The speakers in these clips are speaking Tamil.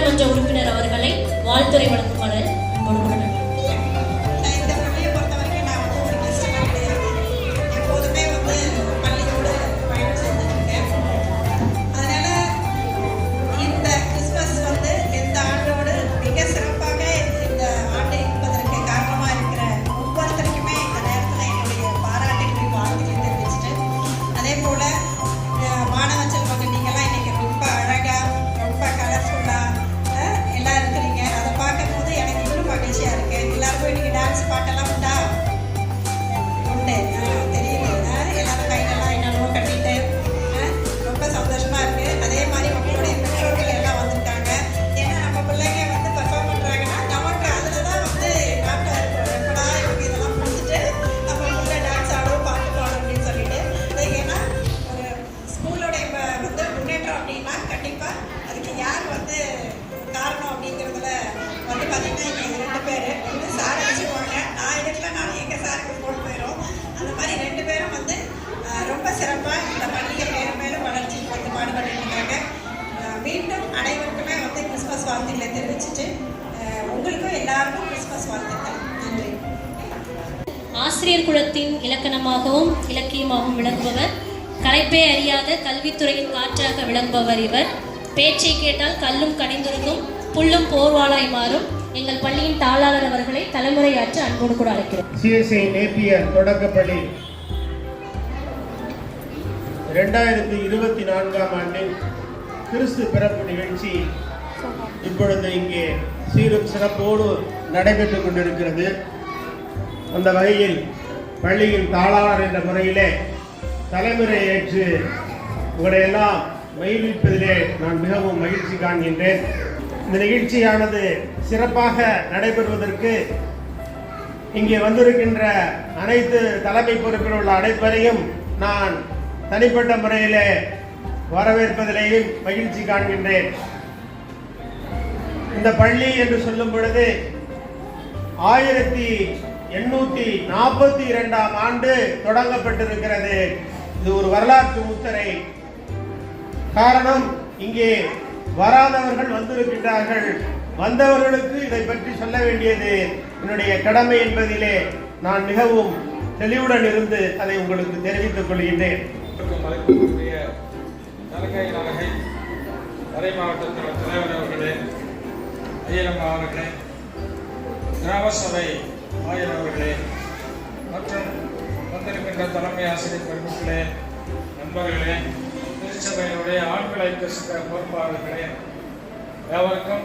நகர்மன்ற உறுப்பினர் அவர்களை வாழ்த்துறை வழங்குமாறு அன்போடு கூட மீண்டும் அனைவருக்குமே கிறிஸ்மஸ் வாழ்த்துக்களை தெரிவிச்சுட்டு உங்களுக்கும் எல்லாருக்கும் கிறிஸ்மஸ் வாழ்த்துக்கள். நன்றி. ஆசிரியர் குலத்தின் இலக்கணமாகவும் இலக்கியமாகவும் விளங்குபவர், கலைப்பே அறியாத கல்வித்துறையின் காற்றாக விளங்குபவர் இவர். பேச்சை கேட்டால் கல்லும் கனிந்துருகும், புல்லும் போர்வாளாய் மாறும். எங்கள் பள்ளியின் தாளாளர் அவர்களை தலைமுறையாற்ற அன்போடு கூட அழைக்கிறோம். சிஎஸ்ஐ நேப்பியர் தொடக்கப்பள்ளி 2024ஆம் ஆண்டின் கிறிஸ்து பிறப்பு நிகழ்ச்சி இப்பொழுது இங்கே சீரும் சிறப்போடு நடைபெற்றுக் கொண்டிருக்கிறது. அந்த வகையில் பள்ளியின் தாளாளர் என்ற முறையிலே தலைமுறை ஏற்று உங்களை எல்லாம் மகிழ்விப்பதிலே நான் மிகவும் மகிழ்ச்சி காண்கின்றேன். இந்த நிகழ்ச்சியானது சிறப்பாக நடைபெறுவதற்கு இங்கே வந்திருக்கின்ற அனைத்து தலைமை பொறுப்பில் உள்ள அனைவரையும் நான் தனிப்பட்ட முறையிலே வரவேற்பதிலேயும் மகிழ்ச்சி காண்கின்றேன். இந்த பள்ளி என்று சொல்லும் பொழுது 1842ஆம் ஆண்டு தொடங்கப்பட்டிருக்கிறது. இது ஒரு வரலாற்று முத்திரை. காரணம், இங்கே வராதவர்கள் வந்திருக்கின்றார்கள். வந்தவர்களுக்கு இதை பற்றி சொல்ல வேண்டியது என்னுடைய கடமை என்பதிலே நான் மிகவும் தெளிவுடன் இருந்து அதை உங்களுக்கு தெரிவித்துக் கொள்கின்றேன். மறை மாவட்ட தலைவர் அவர்களே, ஐயரம் அவர்களே, கிராம சபை ஆயர் அவர்களே மற்றும் வந்திருக்கின்ற தலைமை ஆசிரியர் பெருமக்களே, நண்பர்களே, திருச்சபையினுடைய ஆண்கள் ஐக்கிய பொறுப்பாளர்களே, எவருக்கும்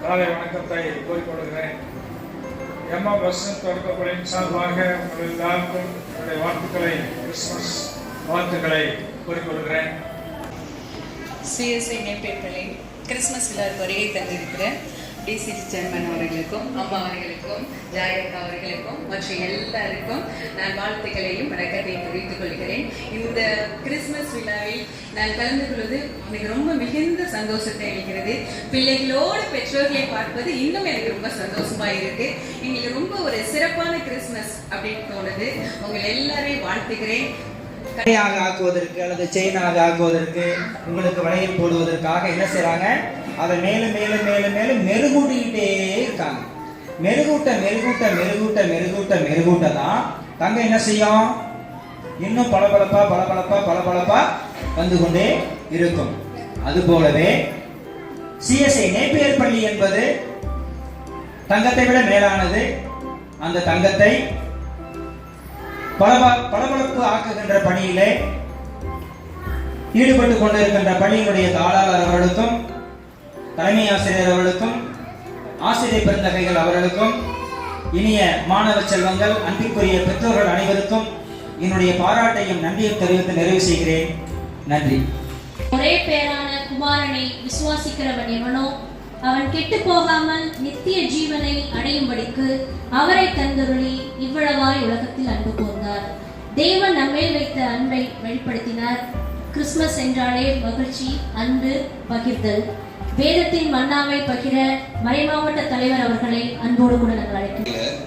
காலை வணக்கத்தை கூறிக்கொள்கிறேன். எம்எம் தொடக்கப்பள்ளியின் சார்பாக உங்கள் எல்லாருக்கும் என்னுடைய வாழ்த்துக்களை, கிறிஸ்துமஸ் வாழ்த்துக்களை கூறிக்கொள்கிறேன். சிஎஸ்ஐ நேப்பியர் பள்ளி கிறிஸ்துமஸ் விழாவுக்கு வருகை தந்திருக்கிற டிசிசி சேர்மன் அவர்களுக்கும், அம்மா அவர்களுக்கும், ஜாயக்கா அவர்களுக்கும் மற்றும் எல்லாருக்கும் நான் வாழ்த்துக்களையும் வணக்கத்தையும் தெரிவித்துக் கொள்கிறேன். இந்த கிறிஸ்துமஸ் விழாவில் நான் கலந்து கொள்வது எனக்கு ரொம்ப மிகுந்த சந்தோஷத்தை அளிக்கிறது. பிள்ளைகளோடு பெற்றோர்களை பார்ப்பது இன்னும் எனக்கு ரொம்ப சந்தோஷமா இருக்கு. எங்களுக்கு ரொம்ப ஒரு சிறப்பான கிறிஸ்துமஸ் அப்படின்னு தோணுது. உங்களை எல்லாரையும் வாழ்த்துக்கிறேன். கடையாக ஆக்குவதற்கு அல்லது செயினாக ஆக்குவதற்கு, உங்களுக்கு வளையல் போடுவதற்காக என்ன செய்யறாங்க, அதை மேலும் மேலும் மேலும் மேலும் மெருகூட்டிக்கிட்டே இருக்காங்க. மெருகூட்ட மெருகூட்ட மெருகூட்ட மெருகூட்ட மெருகூட்ட தான் தங்க என்ன செய்யும், இன்னும் பளபளப்பா பளபளப்பா பளபளப்பா வந்து கொண்டே இருக்கும். அது போலவே சிஎஸ்ஐ நேப்பியர் பள்ளி என்பது தங்கத்தை விட மேலானது. அந்த தங்கத்தை பளபளப்பு ஆக்குகின்ற பணியிலே ஈடுபட்டு கொண்டிருக்கின்ற பள்ளியினுடைய தாளாளர் அவர்களுக்கும், தலைமை ஆசிரியர் அவர்களுக்கும், ஆசிரியர் பெருந்தகைகள் அவர்களுக்கும், இனிய மாணவ செல்வங்கள், அன்பிற்குரிய பெற்றோர்கள் அனைவருக்கும் என்னுடைய பாராட்டையும் நன்றியும் தெரிவித்து நிறைவு செய்கிறேன். நன்றி. ஒரே பேரான குமாரனை விசுவாசிக்கிறவன் எவனோ அவன் கெட்டு போகாமல் நித்திய ஜீவனை அடையும்படிக்கு அவரை தந்தருளி இவ்வளவாய் உலகத்தில் அன்பு கூர்ந்தார். தேவன் நம்மேல் வைத்த அன்பை வெளிப்படுத்தினார். கிறிஸ்துமஸ் என்றாலே மகிழ்ச்சி, அன்பு, பகிர்தல். வேதத்தின் மன்னாவை பகிர மறைமாவட்ட தலைவர் அவர்களை அன்போடு கூட நாங்கள் அழைக்கிறோம்.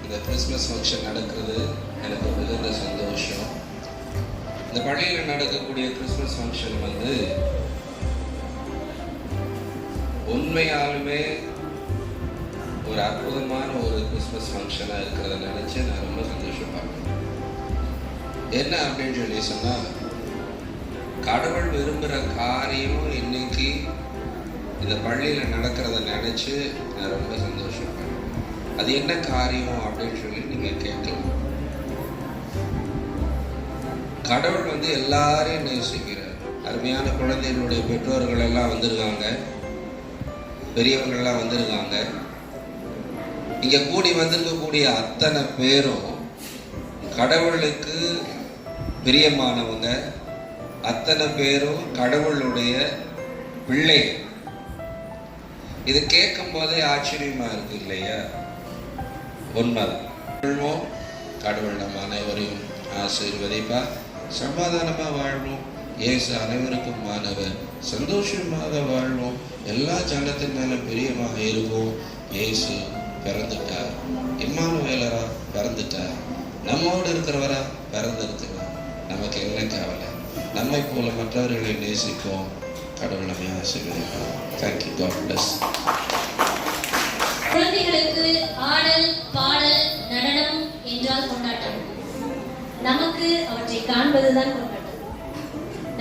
இந்த கிறிஸ்துமஸ் ஃபங்க்ஷன் நடக்கிறது எனக்கு மிகுந்த சந்தோஷம். இந்த பள்ளியில் நடக்கக்கூடிய கிறிஸ்துமஸ் ஃபங்க்ஷன் உண்மையாலுமே ஒரு அற்புதமான ஒரு கிறிஸ்மஸ் ஃபங்க்ஷனாக இருக்கிறத நினச்சி நான் ரொம்ப சந்தோஷப்படுறேன். என்ன அப்படின்னு சொல்லி சொன்னால், கடவுள் விரும்புகிற காரியம் இன்னைக்கு இந்த பள்ளியில் நடக்கிறத நினச்சி நான் ரொம்ப சந்தோஷப்படுறேன். அது என்ன காரியம் அப்படின்னு சொல்லி நீங்கள் கேட்கலாம். கடவுள் எல்லாரையும் நேசிக்கிறார். அருமையான குழந்தைகளுடைய பெற்றோர்கள் எல்லாம் வந்திருக்காங்க, பெரியவங்கள்லாம் வந்திருக்காங்க. இங்கே கூடி வந்திருக்கக்கூடிய அத்தனை பேரும் கடவுளுக்கு பிரியமானவங்க, அத்தனை பேரும் கடவுளுடைய பிள்ளை. இது கேட்கும் போதே ஆச்சரியமா இருக்கு இல்லையா? உண்மைதான். கடவுள் நம்ம அனைவரையும் ஆசீர்வதிப்பா. சமாதானமா வாழ்வோம். இயேசு அனைவருக்கும் மாணவர். சந்தோஷமாக வாழ்வோம். எல்லா ஜனத்தின் மேல பிரியமாக இருப்போம். இயேசு பிறந்துட்டார். இம்மானுவேலரா பிறந்துட்டார். நம்மோடு இருக்கிறவரா பிறந்திருக்கிறார். நமக்கு என்ன கவலை? நம்மை போல மற்றவர்களை நேசிப்போம். கடவுள் நம்மை ஆசீர்வதிப்பார். தேங்க்யூ. God bless. குழந்தைகளுக்கு ஆடல், பாடல், நடனம் என்றால் கொண்டாட்டம். நமக்கு அவற்றை காண்பதுதான் கொண்டாட்டம்.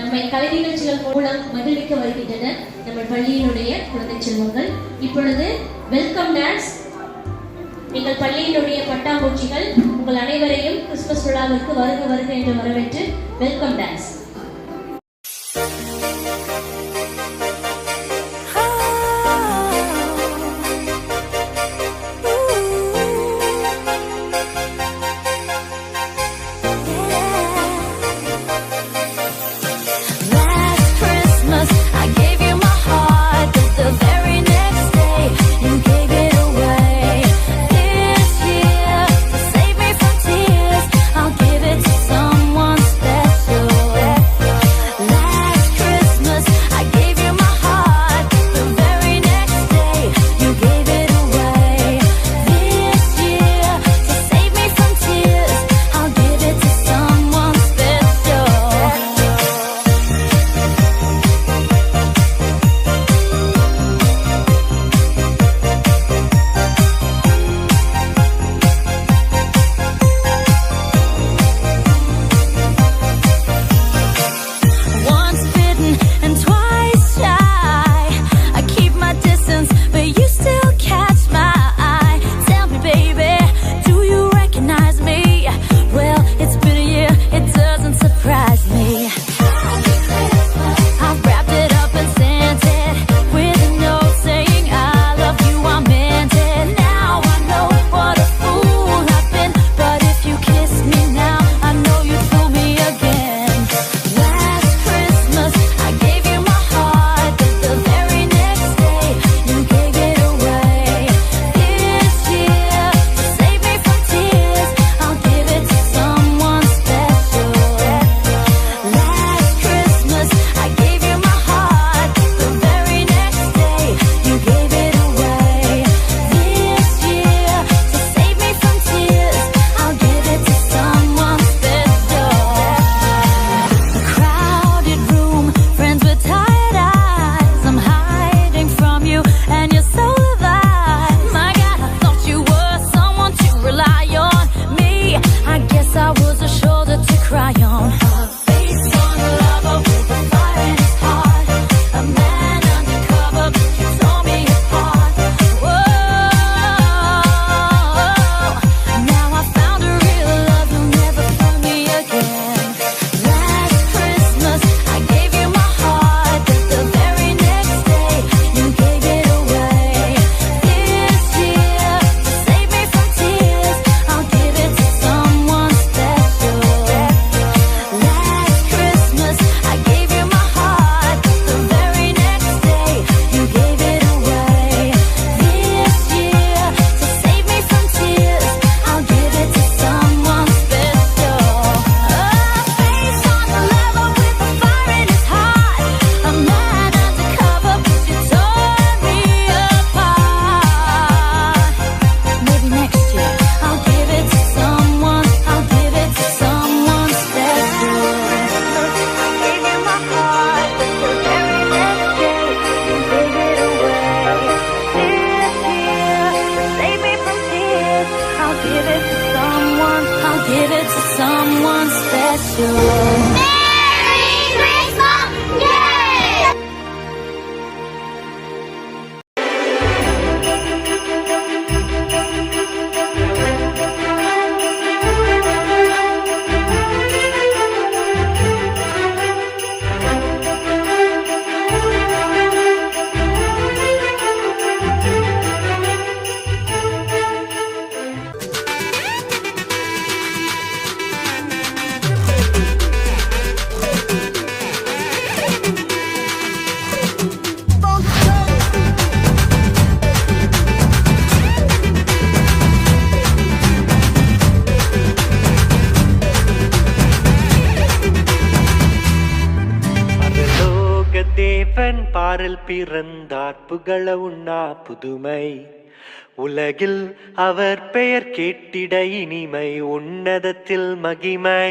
நம்மை கலை நிகழ்ச்சிகள் மூலம் மகிழ்விக்க வருகின்றன நம்ம பள்ளியினுடைய குழந்தை செல்வங்கள். இப்பொழுது வெல்கம் டான்ஸ். எங்கள் பள்ளியினுடைய பட்டாம்பூச்சிகள் உங்கள் அனைவரையும் கிறிஸ்துமஸ் விழாவிற்கு வருக வருக என்று வரவேற்று வெல்கம் டான்ஸ். Someone special. பாரில் பிறந்தார் புகழ உண்ணா புதுமை. உலகில் அவர் பெயர் கேட்டிட இனிமை, உன்னதத்தில் மகிமை.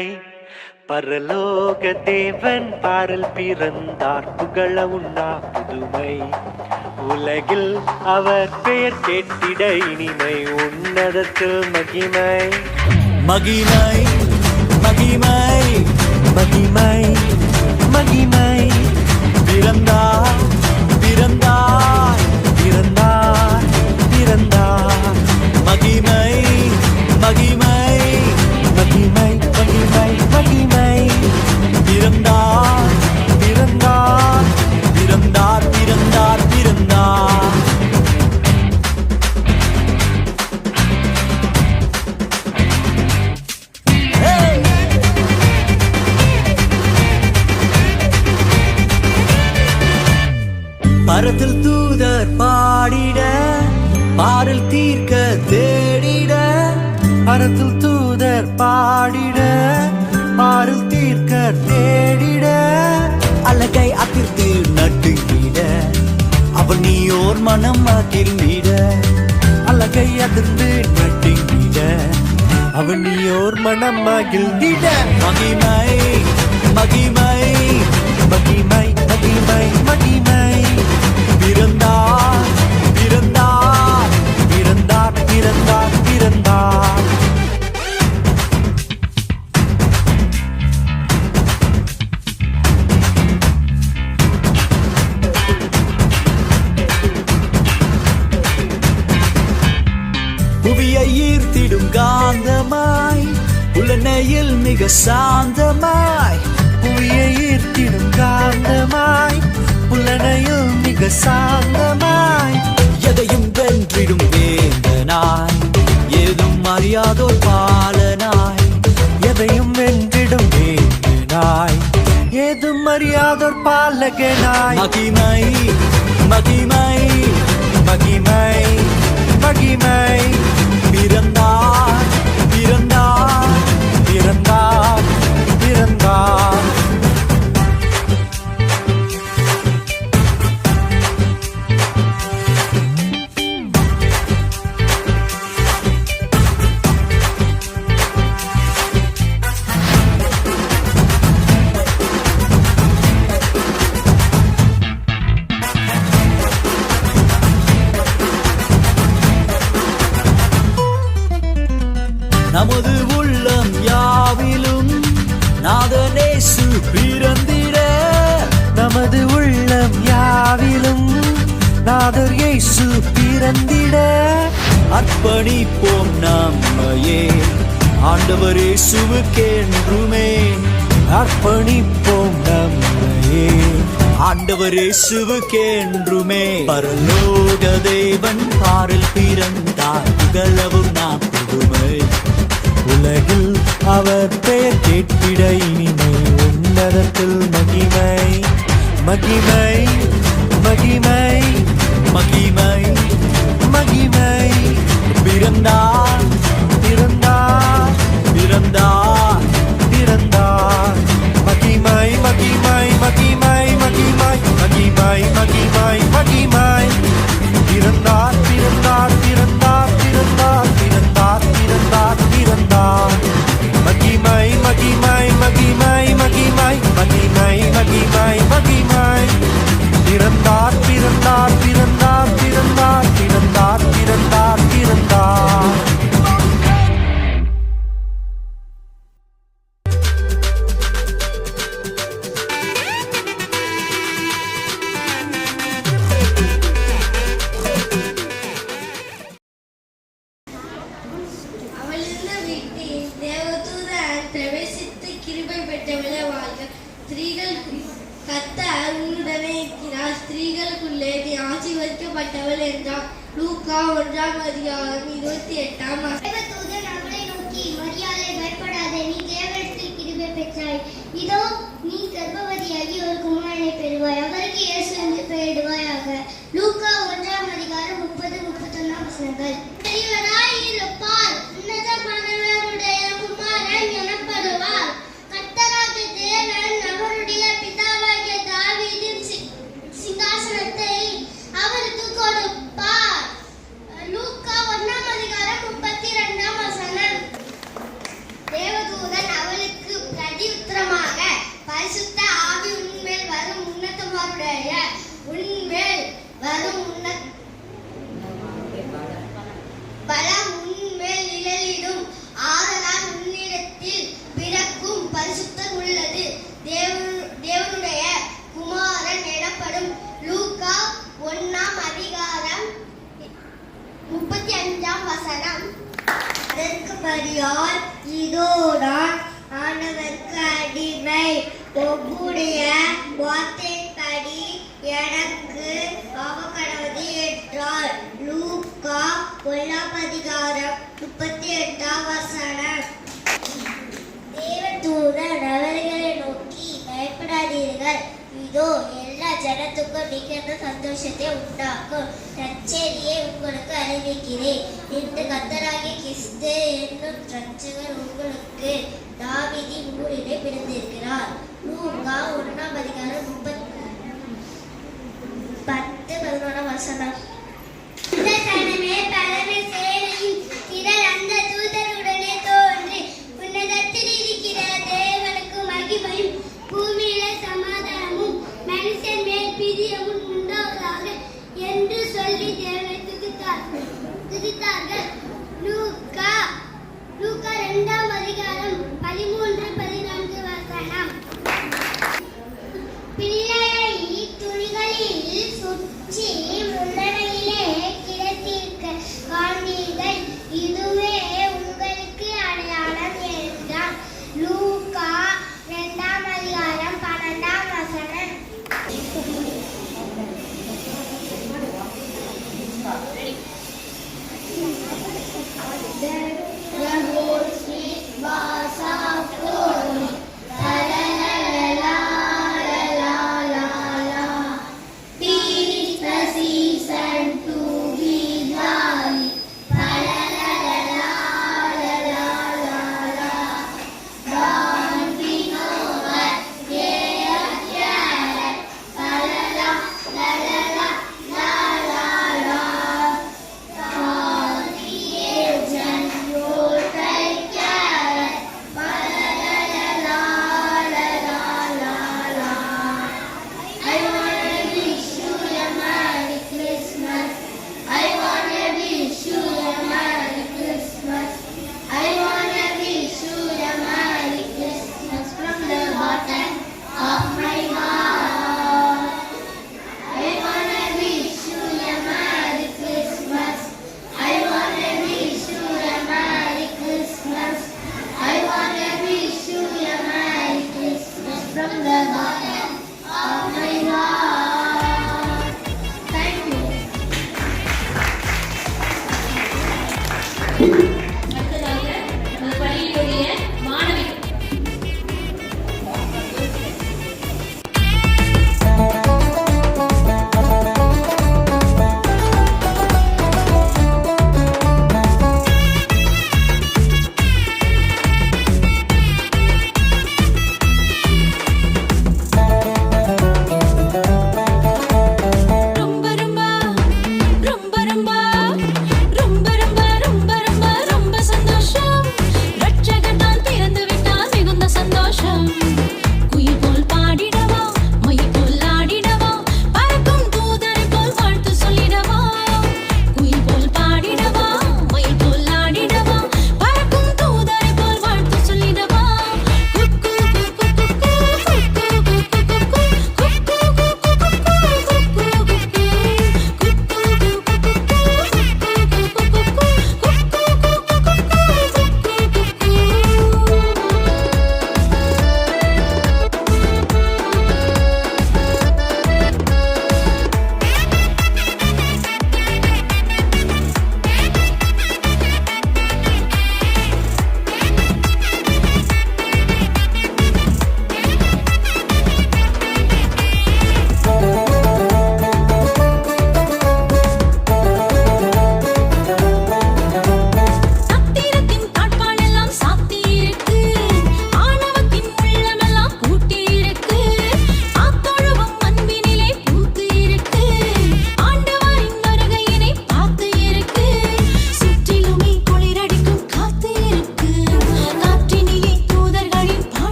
பரலோக தேவன் பாரில் பிறந்தார் புகழ உண்ணா புதுமை. உலகில் அவர் பெயர் கேட்டிட இனிமை, உன்னதத்தில் மகிமை. மகிமை மகிமை மகிமை மகிமை. பிறந்தார் பிறந்தார் பிறந்தார் பிறந்தார். மகிமை மகிமை மகிமை மகிமை மகிமை. பிறந்தார் பிறந்தார் பிறந்தார் பிறந்தார் பிறந்தார். பரத்தில் தூதர் பாடிட, பாரில் தீர்க்க தேடிட. பரத்தில் தூதர் பாடிட, பாரில் தீர்க்க தேடிட. அழகை அதிர்த்து நட்டுங்கிட, அவள் நீயோர் மனம் மகிழ்ந்திட. அழகை அதிர்ந்து நட்டுங்கிட, அவள் நீயோர் மனம் மகிழ்ந்திட. மகிமை மகிமை மகிமை மகிமை மகிமை. பிறந்தார் பிறந்தார் பிறந்தார் பிறந்தார் பிறந்தார். புவியை ஈர்த்திடும் காந்தமாய், உலனையில் மிக சாந்தமாய். புவியை ஈர்த்திடும் காந்தமாய், புலனையில் மிக சாந்தமாய். எதையும் வென்றிடும் வேந்தனாய், ஏதும் அறியாதோர் பாலனாய். எதையும் வென்றிடும் வேந்தனாய், ஏதும் அறியாதோர் பாலகனாய். மகிமை மகிமை மகிமை மகிமை. பிறந்தார் பிறந்தார் பிறந்தார் பிறந்தார். நமது உள்ளம் யாவிலும் நாதனேசு பிறந்திட. நமது உள்ளம் யாவிலும் நாதர் இயேசு பிறந்திட. அர்ப்பணிப்போம் நம்மையே ஆண்டவர் இயேசுவுக்கென்றுமே. அர்ப்பணிப்போம் நம்மையே ஆண்டவர் இயேசுவுக்கென்றுமே. பரலோக தேவன் பாரில் பிறந்தார் புகழவும் நாம் புதுமை. உலகில் அவர் பெயர் கேட்டிட இனிமை, உன்னதத்தில் மகிமை மகிமை மகிமை மகிமை மகிமை. பிறந்தார் பிறந்தார் பிறந்தார் பிறந்தார். மகிமை மகிமை மகிமை மகிமை மகிமை மகிமை மகிமை. பிறந்தார் பிறந்தார் பிறந்தார் பிறந்தார் பிறந்தார் பிறந்தார் பிறந்தார். மகிமை மகிமை மகிமை மகிமை மகிமை மகிமை மகிமை. பிறந்தார் பிறந்தார் பிறந்தார் பிறந்தார் பிறந்தார் பிறந்தார் பிறந்தார். ஸ்திரீகளுக்குள்ளே நீ ஆசீர்வதிக்கப்பட்டவள் என்றார். லூக்கா 1:28. தூதன் அவளை நோக்கி, மரியாதை பயப்படாதே, நீ தேவனிடத்தில் கிருபை பெற்றாய். இதோ நீ கர்ப்பவதியாகி ஒரு குமாரனை பெறுவாய், அவருக்கு இயேசு என்று பெயரிடுவாயாக. லூக்கா 1:30-31 பெரியவராய் இருப்பார், உன்னதமானவருடைய குமாரன் எனப்படுவார். கர்த்தராகிய தேவன் அவருடைய பிதாவாகிய தாவீதின் சிங்காசனத்தில் 35ஆம் வசனம். அதற்கு மரியாள், இதோ நான் ஆண்டவருக்கு அடிமை, உம்முடைய வார்த்தையின்படி எனக்கு ஆகக்கடவது என்றார். லூக்கா 1ஆம் அதிகாரம் 38ஆம் வசனம். தேவதூதன் அவர்களை நோக்கி, பயப்படாதீர்கள், இதோ எல்லா ஜனத்துக்கும் மிகுந்த சந்தோஷத்தை உண்டாக்கும் நற்செய்தியை உங்களுக்கு அறிவிக்கிறேன். இன்று கர்த்தராகிய கிறிஸ்து என்னும் இரட்சகர் உங்களுக்கு தாவீதின் ஊரிலே பிறந்திருக்கிறார். லூக்கா 1ஆம் அதிகாரம் 10-11 வசனம். இந்த சனமே பலமை சேனையின் திரள் அந்த தூதருடனே தோன்றி, உன்னதத்தில் இருக்கிற தேவனுக்கு மகிமையும் பூமியிலே சமாதானமும் மனுஷன் மேல் பிரியமும் உண்டாவதாக என்று சொல்லி தேவனை துதித்தார்கள். லூக்கா 2ஆம் அதிகாரம் 13-14 வசனம். பிள்ளையை துணிகளில் சுற்றி முன்னணியிலே கிடத்திருக்க காண்பீர்கள், இதுவே உங்களுக்கு அடையாளம் என்றார். லூக்கா 2ஆம் அதிகாரம் 12ஆம் வசனம்.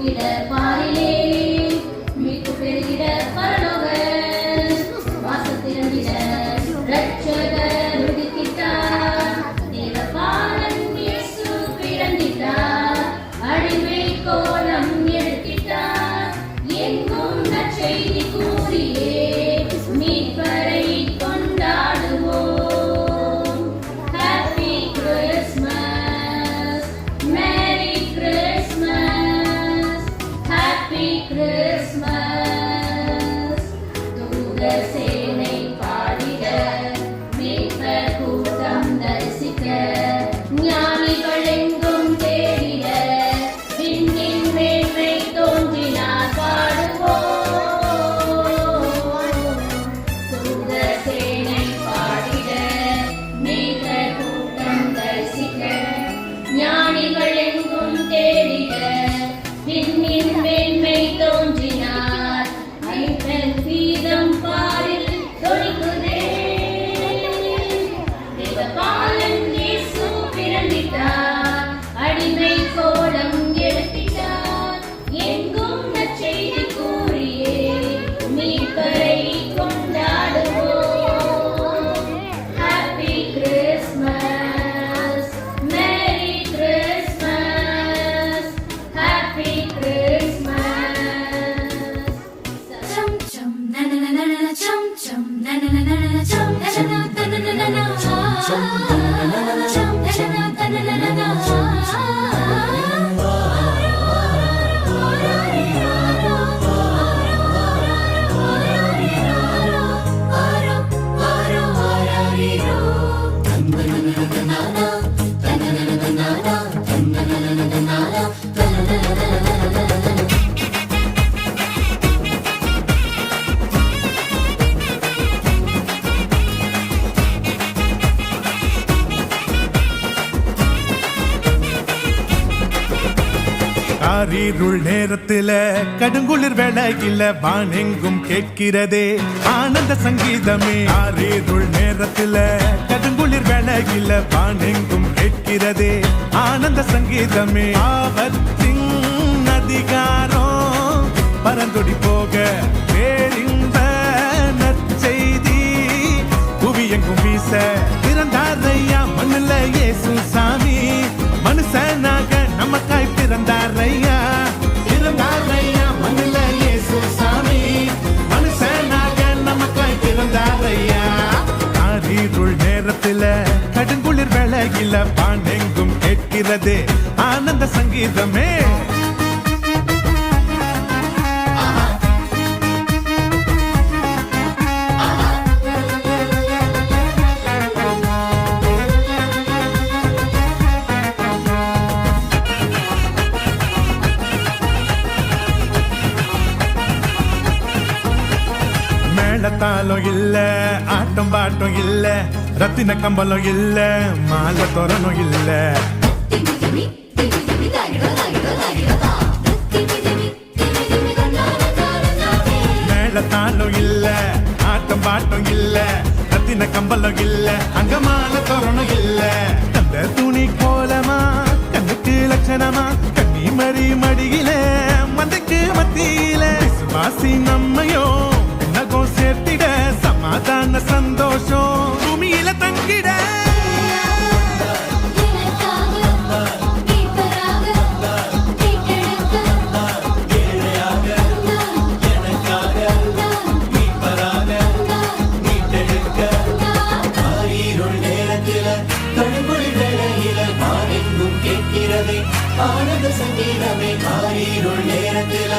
போக்கிட பாரிலே மீட்பு பெருகிட பரலோக வாசத்திரண்டிட ரட்சகர் உதிக்கிட்டார். தேவபாலன் இயேசு பிறந்திட்டார். அடிமை கோலம் எடுத்திட்டார். எங்கும் நற்செய்தி கூறியே மீட்பரை கொண்டாடுவோம். Happy Christmas, merry Christmas, happy Christmas. தூதர் சேனை பாடிட மீட்பர் கூட்டம் தரிசிக்க ஞானிகள் எங்கும் தேடிட விண்ணின் மேன்மை தோன்றினார் பாடுவோம். தூதர் சேனை பாடிட மீட்பர் கூட்டம் தரிசிக்க ஞானிகள் எங்கும் தேடிட விண்ணின் மேன்மை தோன்றினார். ஐம்பெண் கீதம் பாரில் தொனிக்குதே. தேவபாலன் இயேசு பிறந்திட்டார். அடிமை கோலம் எடுத்திட்டார். எங்கும் நற்செய்தி கூறியே மீட்பரை கொண்டாடுவோம். Happy Christmas, merry Christmas, happy Christmas. Chum chum na na na na na chum chum na na na na na chum na na na na na na chum chum na na na na chum na na na na na காரிருள் நேரத்தில கடுங்குளிர் வேளையில வானெங்கும் கேட்கிறதே ஆனந்த சங்கீதமே. காரிருள் நேரத்தில கடுங்குளிர் வேளையில வானெங்கும் கேட்கிறதே ஆனந்த சங்கீதமே. ஆபத்தின் அதிகாரம் பரந்தொடி போக பேரின்ப நற்செய்தி புவி எங்கும் வீச பிறந்தாரையா மண்ணுல இயேசு சாமி. மனுஷனாக நமக்காய் பிறந்தாரையா பிறந்தாரையா மண்ணுல இயேசு சாமி. மனுஷனாக நமக்காய் பிறந்தாரையா. காரிருள் நேரத்தில கடுங்குளிர் வேளையில பாண்டெங்கும் கேட்கிறதே ஆனந்த சங்கீதமே. மேளத்தாளம் இல்ல, ஆட்டம் பாட்டம் இல்ல, ரத்தின கம்பளம் இல்ல, மாலை தோரணம் இல்ல. மேளத்தாளம் இல்ல, ஆட்டம் பாட்டம் இல்ல, ரத்தின கம்பளம் இல்ல, அங்க மாலை தோரணம் இல்ல. அந்த துணி கோலமா கண்ணுக்கு லட்சணமா கண்ணி மறி மடியில மந்தைக்கு மத்தியில விசுவாசி நம்மையோ நகம் சேர்த்திட சமாதான சந்தோஷம் பூமியில தங்கிட. ஆனந்த சங்கீதமே. காரிருள் நேரத்தில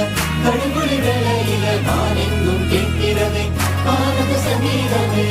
கடுங்குளி வேளையில வானெங்கும் கேட்கிறதே ஆனந்த சங்கீதமே.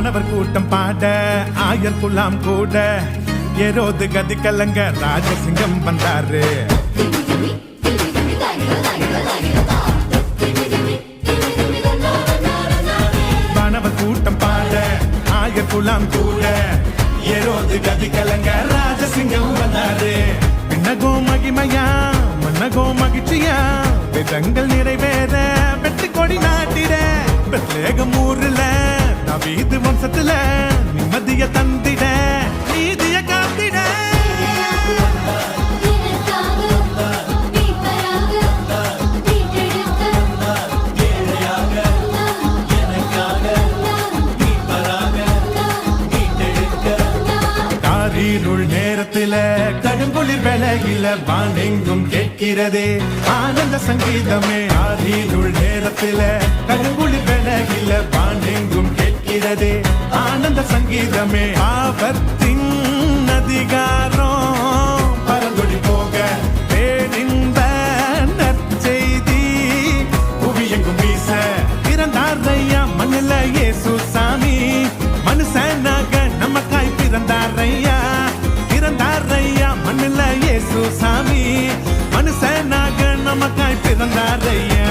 மகரி கூட்டம் பாட ஆயர் குலாம் கூட ஏரோது கதி கலங்க ராஜசிங்கம் வந்தாரு. வானவர் கூட்டம் பாட ஆயர் குலாம் கூட ஏரோது கதி கலங்க ராஜசிங்கம் வந்தாரு. விண்ணகோ மகிமையா மன்னகோ மகிழ்ச்சியா வேதங்கள் நிறைவேற வெற்றி கொடி நாட்டிட பெத்லேகம் ஊர்ல நவீது வம்சத்துல நிம்மதிய தந்திட நீதிய காத்திட காரிருள் நேரத்தில கடுங்குளிர் வேளையில வானெங்கும் கேட்கிறதே ஆனந்த சங்கீதமே. காரிருள் நேரத்தில கடுங்குளிர் வேளையில வானெங்கும் கேட்கிறதே ஆனந்த சங்கீதமே. ஆபத்தின் அதிகாரம் பரந்தொடி போக பேரின்ப நற்செய்தி புவியெங்கும் வீச பிறந்தாரையா மண்ணில இயேசு சாமி. மனுஷனாக நமக்காய் பிறந்தாரையா பிறந்தாரையா மண்ணில இயேசு சாமி. மனுஷனாக நமக்காய் பிறந்தாரையா.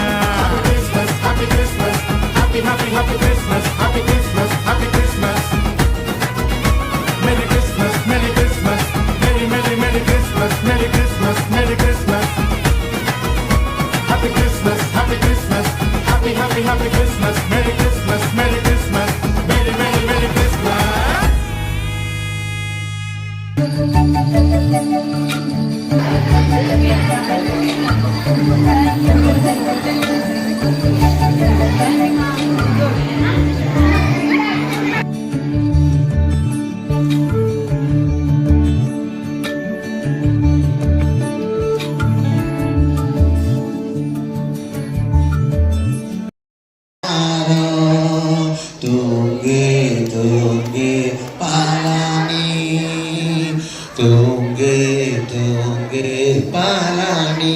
Happy Christmas, happy happy happy Christmas, happy Christmas, happy Christmas. Merry Christmas, Merry Christmas, Merry Merry Merry Christmas, Merry Christmas, Merry Christmas. Happy Christmas, happy Christmas, happy happy happy Christmas, Merry Christmas, Merry Christmas, Merry Merry Merry Christmas. தூங்கு தூங்கு பாலானி தூங்கு தூங்கு பாலானி.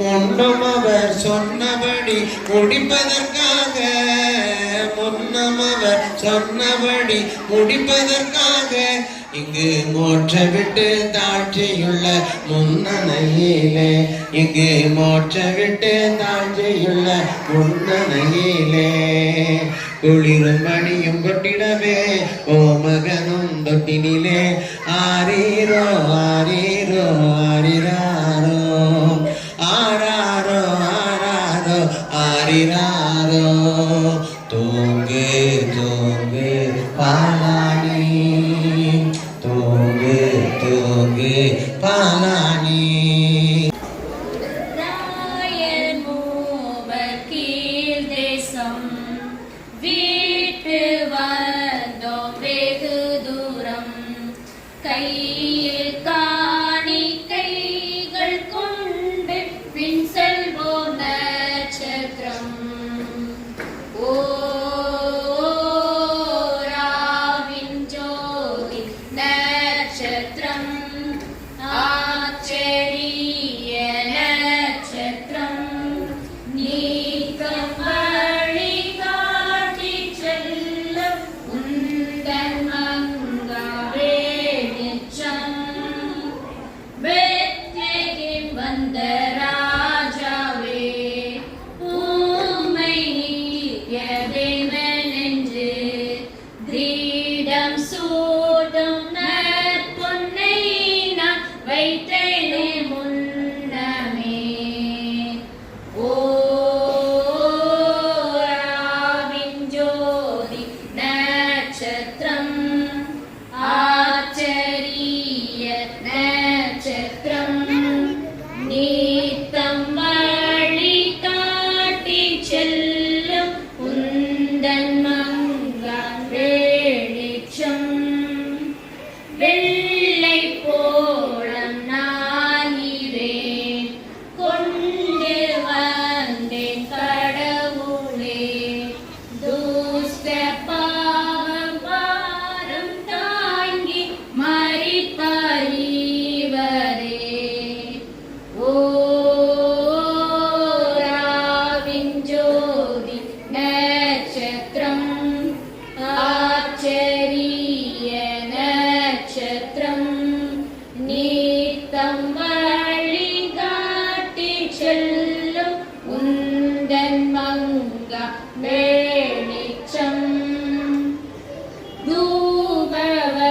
முன்னும் அவர் சொன்னபடி முடிப்பதற்காக முன்னும் அவர் சொன்னபடி முடிப்பதற்காக இங்கு மோட்ச விட்டு தாழ்ச்சியுள்ள முன்னணையிலே இங்கு மோட்ச விட்டு தாழ்ச்சியுள்ள முன்னணையிலே குளிரும் மணியும் கொட்டிடவே ஓமகனும் தொட்டினிலே ஆரீரோ ஆரீரோ ஆரிராரோ ஆராரோ ஆராரோ ஆரிராரோ. தூங்கு தூங்கு பாலானி தூங்கு தூங்கு பாலானி. ராயன் மூவர் கீழ் தேசம் வீட்டு வந்தோம் வெகு தூரம். கையில் காணிக்கைகள் கொண்டு பின் செல்வோம் நட்சத்திரம். ஓராவின் ஜோதி நட்சத்திரம் ஆச்சரிய நட்சத்திரம். நீக்கம் வழி காட்டி செல்லும் உந்தன் மங்காவே நிச்சம். வெளிச்சம் நீத்தம் வழிகாட்டி செல்லும் உந்தன் மங்கா வெளிச்சம் தூபவர்க்கம்